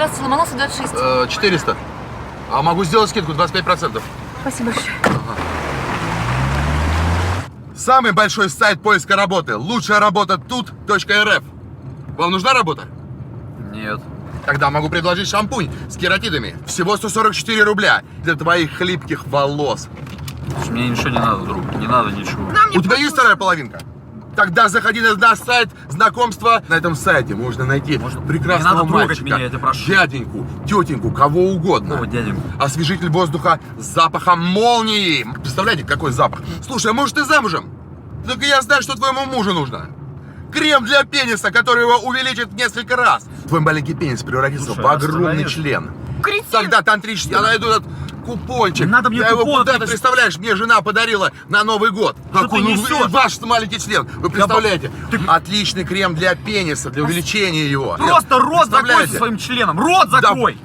Здравствуйте, Ломоносов 26. 400. А могу сделать скидку 25%. Спасибо большое. Самый большой сайт поиска работы. Лучшая работа тут.рф. Вам нужна работа? Нет. Тогда могу предложить шампунь с кератидами. Всего 144 рубля для твоих хлипких волос. Слушай, мне ничего не надо, друг. Не надо ничего. У тебя есть вторая половинка? Тогда заходи на наш сайт знакомства. На этом сайте можно найти прекрасного не надо трогать мальчика, меня, я тебя прошу. дяденьку, тетеньку, кого угодно. О, дяденьку. Освежитель воздуха с запахом молнии. Представляете, какой запах? Слушай, а может ты замужем? Только я знаю, что твоему мужу нужно. Крем для пениса, который его увеличит в несколько раз. Твой маленький пенис превратится Слушай, в огромный остановись. член. Кретин! Тогда тантрический, я найду этот купончик. Не надо мне я его купон, куда-то, ты- представляешь, мне жена подарила на Новый год. Что Какой, ты несешь? ваш маленький член, вы представляете? Отличный крем для пениса, для увеличения его. Просто рот закрой Представляете? со своим членом. Рот закрой.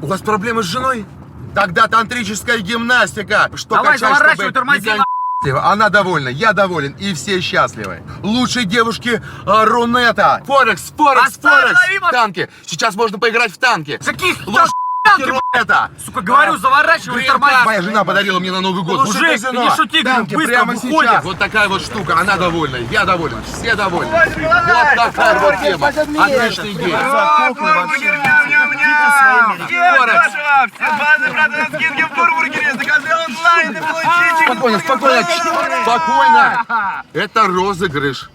У вас проблемы с женой? Тогда тантрическая гимнастика. Что Давай, качать, заворачивай, чтобы тормози, не кон- Она довольна, я доволен, и все счастливы. Лучшие девушки Рунета. Форекс, Останови машину. танки. Сейчас можно поиграть в танки. Каких Лучшие танки, Рунета. сука, говорю, заворачивай, тормози. Моя жена подарила мне на Новый год. Мужик, Лучшее казино. не шути, Танки быстро прямо выходим. сейчас. Вот такая вот штука, она довольна, я доволен, все довольны. Вот такая вот тема. Отличный день. Спокойно, спокойно, спокойно. Это розыгрыш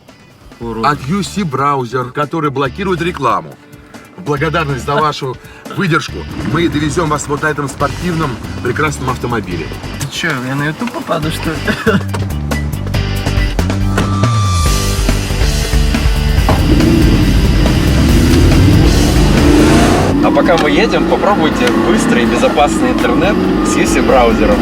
от UC Браузер, который блокирует рекламу. В благодарность за вашу выдержку мы довезем вас вот на этом спортивном прекрасном автомобиле. Ты чё, я на YouTube попаду, что ли? А пока мы едем, попробуйте быстрый и безопасный интернет с UC браузером.